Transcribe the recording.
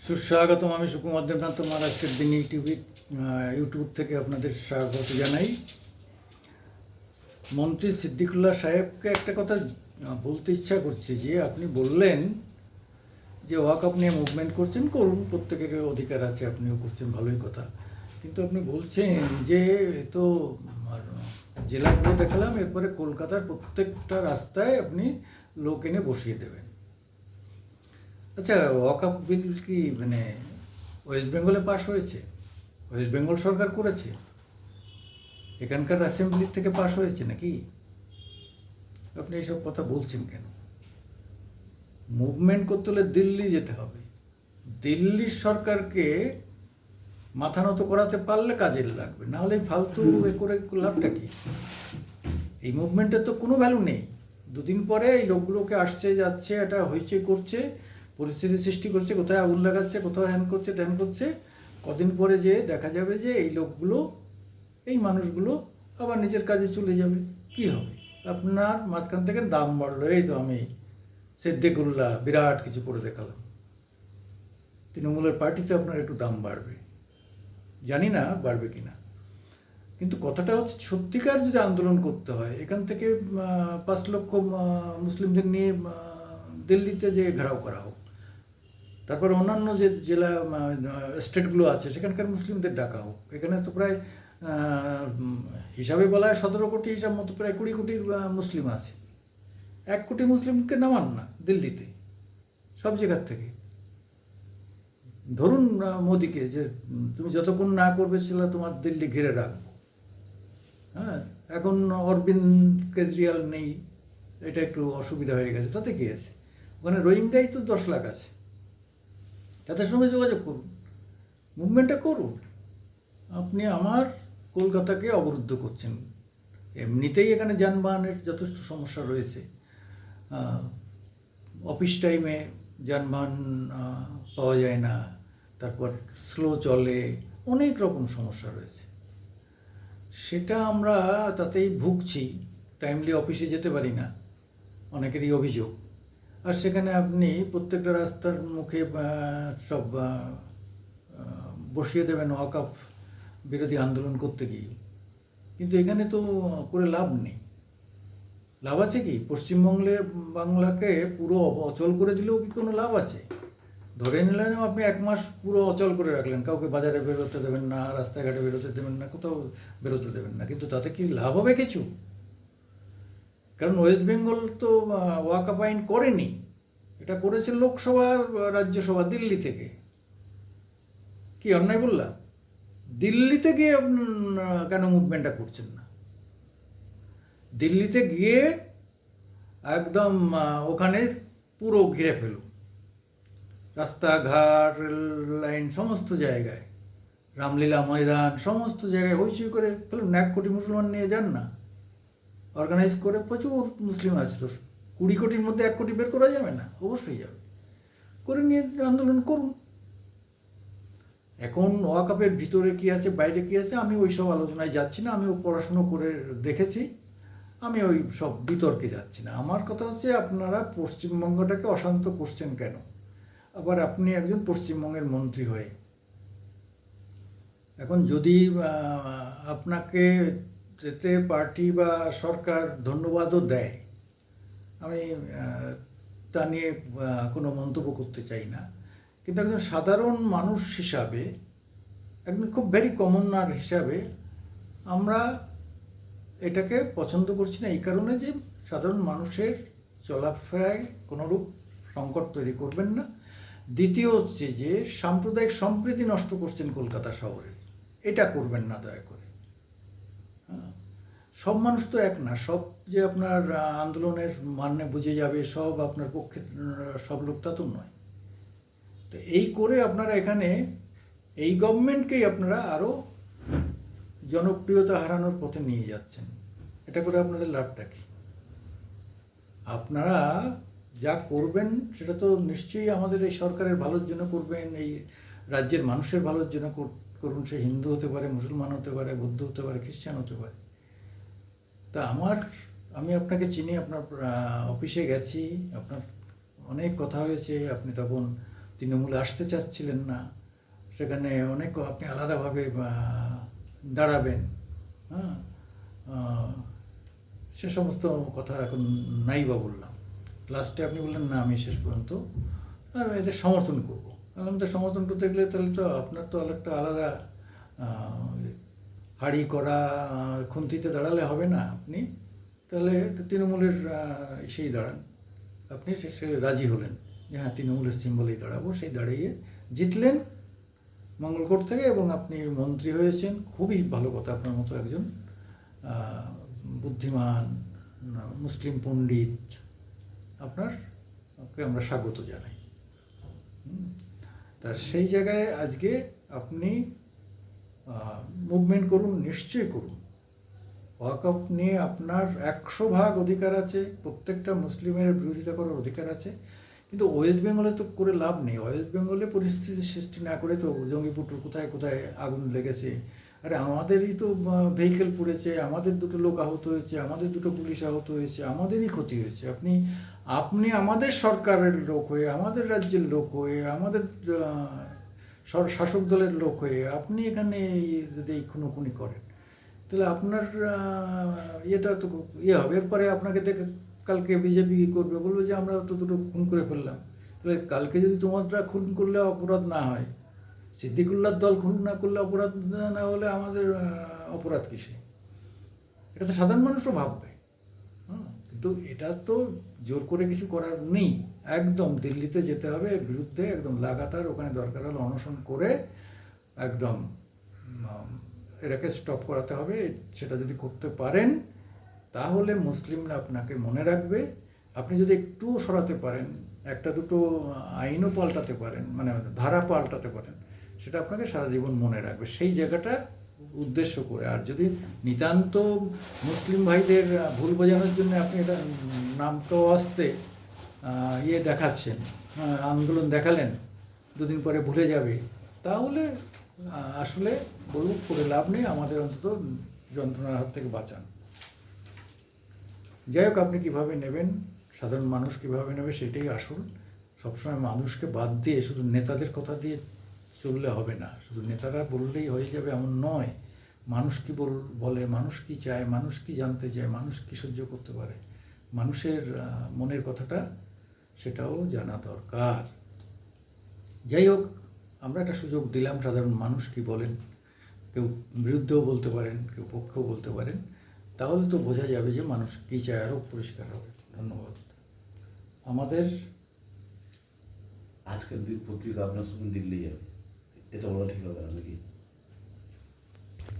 সুস্বাগতম। আমি সুকুমার দেবনাথ, মহারাষ্ট্রের দিনী টিভি ইউটিউব থেকে আপনাদের স্বাগত জানাই। মন্ত্রী সিদ্দিকুল্লাহ সাহেবকে একটা কথা বলতে ইচ্ছা করছে যে আপনি বললেন যে ওয়াকআপ নিয়ে মুভমেন্ট করছেন, করুন, প্রত্যেকের অধিকার আছে, আপনিও করছেন, ভালোই কথা। কিন্তু আপনি বলছেন যে তো জেলাগুলো দেখালাম, এরপরে কলকাতার প্রত্যেকটা রাস্তায় আপনি লোক এনে বসিয়ে দেবেন। আচ্ছা, ওয়াকআপ বিল কি মানে ওয়েস্ট বেঙ্গলে পাস হয়েছে? ওয়েস্ট বেঙ্গল সরকার করেছে? এখানকার অ্যাসেম্বলি থেকে পাস হয়েছে নাকি? আপনি এইসব কথা বলছেন কেন? মুভমেন্ট করতে হলে দিল্লি যেতে হবে। দিল্লির সরকারকে মাথা নত করাতে পারলে কাজে লাগবে, না হলে ফালতু এ করে লাভটা কি? এই মুভমেন্টের তো কোনো ভ্যালু নেই। দুদিন পরে এই লোকগুলোকে আসছে যাচ্ছে, এটা হইচই করছে, পরিস্থিতি সৃষ্টি করছে, কোথায় আগুন লাগাচ্ছে, কোথাও হ্যান করছে ত্যান করছে। কদিন পরে যে দেখা যাবে যে এই লোকগুলো, এই মানুষগুলো আবার নিজের কাজে চলে যাবে। কি হবে? আপনার মাঝখান থেকে দাম বাড়লো, এই তো আমি সিদ্দিকুল্লাহ বিরাট কিছু করে দেখালাম। তৃণমূলের পার্টিতে আপনার একটু দাম বাড়বে, জানি না বাড়বে কি না। কিন্তু কথাটা হচ্ছে, সত্যিকার যদি আন্দোলন করতে হয়, এখান থেকে 5 লক্ষ মুসলিমদের নিয়ে দিল্লিতে যে ঘেরাও করা হোক, তারপর অন্যান্য যে জেলা স্টেটগুলো আছে সেখানকার মুসলিমদের ডাকা হোক। এখানে তো প্রায় হিসাবে বলা হয় 17 কোটি, হিসাব মতো প্রায় 20 কোটি মুসলিম আছে। 1 কোটি মুসলিমকে নামান না দিল্লিতে, সব জায়গার থেকে। ধরুন মোদিকে যে তুমি যতক্ষণ না করবে সেটা তোমার দিল্লি ঘিরে রাখবো। হ্যাঁ, এখন অরবিন্দ কেজরিওয়াল নেই, এটা একটু অসুবিধা হয়ে গেছে, তাতে কি আছে? ওখানে রোহিঙ্গাই তো 10 লাখ আছে, তাদের সঙ্গে যোগাযোগ করুন, মুভমেন্টটা করুন। আপনি আমার কলকাতাকে অবরুদ্ধ করছেন। এমনিতেই এখানে যানবাহনের যথেষ্ট সমস্যা রয়েছে। অফিস টাইমে যানবাহন পাওয়া যায় না, তারপর স্লো চলে, অনেক রকম সমস্যা রয়েছে। সেটা আমরা তাতেই ভুগছি, টাইমলি অফিসে যেতে পারি না, অনেকেরই অভিযোগ। আর সেখানে আপনি প্রত্যেকটা রাস্তার মুখে সব বসিয়ে দেবেন ওয়াকআপ বিরোধী আন্দোলন করতে গিয়ে। কিন্তু এখানে তো করে লাভ নেই। লাভ আছে কি? পশ্চিমবঙ্গের বাংলাকে পুরো অচল করে দিলেও কি কোনো লাভ আছে? ধরে নিলেন আপনি 1 মাস পুরো অচল করে রাখলেন, কাউকে বাজারে বেরোতে দেবেন না, রাস্তাঘাটে বেরোতে দেবেন না, কোথাও বেরোতে দেবেন না, কিন্তু তাতে কি লাভ হবে কিছু? কারণ ওয়েস্ট বেঙ্গল তো ওয়াকআপ আইন করেনি, এটা করেছে লোকসভা রাজ্যসভা দিল্লি থেকে। কি অন্যায় বললাম? দিল্লিতে গিয়ে কেন মুভমেন্টটা করছেন না? দিল্লিতে গিয়ে একদম ওখানে পুরো ঘিরে ফেলুন, রাস্তাঘাট, রেল লাইন, সমস্ত জায়গায়, রামলীলা ময়দান, সমস্ত জায়গায় হইচই করে ফেলুন। 1 কোটি মুসলমান নিয়ে যান না, অর্গানাইজ করে। প্রচুর মুসলিম আছে তো, 20 কোটির মধ্যে 1 কোটি বের করা যাবে না? অবশ্যই যাবে। করে নিয়ে আন্দোলন করুন। এখন ওয়াকআপের ভিতরে কি আছে, বাইরে কি আছে, আমি ওই সব আলোচনায় যাচ্ছি না। আমিও পড়াশুনো করে দেখেছি, আমি ওই সব বিতর্কে যাচ্ছি না। আমার কথা হচ্ছে, আপনারা পশ্চিমবঙ্গটাকে অশান্ত করছেন কেন? আবার আপনি একজন পশ্চিমবঙ্গের মন্ত্রী হয়ে, এখন যদি আপনাকে এতে পার্টি বা সরকার ধন্যবাদও দেয়, আমি তা নিয়ে কোনো মন্তব্য করতে চাই না। কিন্তু একজন সাধারণ মানুষ হিসাবে, একজন খুব ভেরি কমনার হিসাবে, আমরা এটাকে পছন্দ করছি না। এই কারণে যে সাধারণ মানুষের চলাফেরায় কোনোরূপ সংকট তৈরি করবেন না। দ্বিতীয় হচ্ছে যে সাম্প্রদায়িক সম্প্রীতি নষ্ট করছেন কলকাতা শহরের, এটা করবেন না দয়া করে। হ্যাঁ, সব মানুষ তো এক না, সব যে আপনার আন্দোলনের মানে বুঝে যাবে, সব আপনার পক্ষে সব লোক তা তো নয়। তো এই করে আপনারা এখানে এই গভর্নমেন্টকেই আপনারা আরও জনপ্রিয়তা হারানোর পথে নিয়ে যাচ্ছেন। এটা করে আপনাদের লাভটা কি? আপনারা যা করবেন সেটা তো নিশ্চয়ই আমাদের এই সরকারের ভালোর জন্য করবেন, এই রাজ্যের মানুষের ভালোর জন্য করুন। সে হিন্দু হতে পারে, মুসলমান হতে পারে, বৌদ্ধ হতে পারে, খ্রিস্টান হতে পারে। তা আমি আপনাকে চিনি, আপনার অফিসে গেছি, আপনার অনেক কথা হয়েছে। আপনি তখন তৃণমূলে আসতে চাচ্ছিলেন না, সেখানে অনেক আপনি আলাদাভাবে দাঁড়াবেন, হ্যাঁ, সে সমস্ত কথা এখন নাই বা বললাম। লাস্টে আপনি বললেন না আমি শেষ পর্যন্ত আমি এদের সমর্থন করবো। আমাদের সমর্থন করতে গেলে তাহলে তো আপনার তো একটা আলাদা হাড়ি করা খুন্তিতে দাঁড়ালে হবে না। আপনি তাহলে তৃণমূলের সেই দাঁড়ান, আপনি সে রাজি হলেন যে হ্যাঁ তৃণমূলের সিম্বলেই দাঁড়াবো, সেই দাঁড়িয়ে জিতলেন মঙ্গলকোট থেকে এবং আপনি মন্ত্রী হয়েছেন। খুবই ভালো কথা, আপনার মতো একজন বুদ্ধিমান মুসলিম পণ্ডিত আপনাকে আমরা স্বাগত জানাই। তা সেই জায়গায় আজকে আপনি মুভমেন্ট করুন, নিশ্চয়ই করুন। ওয়াকফ নিয়ে আপনার 100% অধিকার আছে, প্রত্যেকটা মুসলিমের বিরোধিতা করার অধিকার আছে, কিন্তু ওয়েস্ট বেঙ্গলে তো করে লাভ নেই। ওয়েস্ট বেঙ্গলে পরিস্থিতি সৃষ্টি না করে তো জঙ্গিপুটুর কোথায় কোথায় আগুন লেগেছে, আরে আমাদেরই তো ভেহিকেল পুড়েছে, আমাদের 2 লোক আহত হয়েছে, আমাদের 2 পুলিশ আহত হয়েছে, আমাদেরই ক্ষতি হয়েছে। আপনি আমাদের সরকারের লোক হয়ে, আমাদের রাজ্যের লোক হয়ে, আমাদের শাসক দলের লোক হয়ে আপনি এখানে যদি এই খুনোখুনি করেন, তাহলে আপনার ইয়েটা তো হবে। এরপরে আপনাকে দেখে কালকে বিজেপি কী করবে, বলবে যে আমরা তো 2 খুন করে ফেললাম। তাহলে কালকে যদি তোমরা খুন করলে অপরাধ না হয়, সিদ্দিকুল্লাহর দল খুন না করলে অপরাধ না হলে আমাদের অপরাধ কিসে? এটা তো সাধারণ মানুষও ভাববে। কিন্তু এটা তো জোর করে কিছু করার নেই। একদম দিল্লিতে যেতে হবে, বিরুদ্ধে একদম লাগাতার ওখানে দরকার হলে অনশন করে একদম এটাকে স্টপ করাতে হবে। সেটা যদি করতে পারেন তাহলে মুসলিমরা আপনাকে মনে রাখবে। আপনি যদি একটুও সরাতে পারেন, 1-2 আইনও পাল্টাতে পারেন, মানে ধারা পাল্টাতে পারেন, সেটা আপনাকে সারা জীবন মনে রাখবে, সেই জায়গাটা উদ্দেশ্য করে। আর যদি নিতান্ত মুসলিম ভাইদের ভুল বোঝানোর জন্য আপনি এটা নামটাও আসতে দেখাচ্ছেন, আন্দোলন দেখালেন, 2 দিন পরে ভুলে যাবে, তাহলে আসলে বলব করে লাভ নেই। আমাদের অন্তত যন্ত্রণার হাত থেকে বাঁচান। যাই হোক, আপনি কীভাবে নেবেন, সাধারণ মানুষ কীভাবে নেবে সেটাই আসল। সবসময় মানুষকে বাদ দিয়ে শুধু নেতাদের কথা দিয়ে চললে হবে না। শুধু নেতারা বললেই হয়ে যাবে এমন নয়। মানুষ কী বলে, মানুষ কী চায়, মানুষ কী জানতে চায়, মানুষ কী সহ্য করতে পারে, মানুষের মনের কথাটা সেটাও জানা দরকার। যাই হোক, আমরা একটা সুযোগ দিলাম, সাধারণ মানুষ কী বলেন, কেউ বিরুদ্ধেও বলতে পারেন, কেউ পক্ষেও বলতে পারেন, তাহলে তো বোঝা যাবে যে মানুষ কী চায়, আরও পরিষ্কার হবে। ধন্যবাদ। আমাদের আজকের পত্রিকা আপনার সঙ্গে দিল্লি যাবে, এটা বলা ঠিক হবে না নাকি?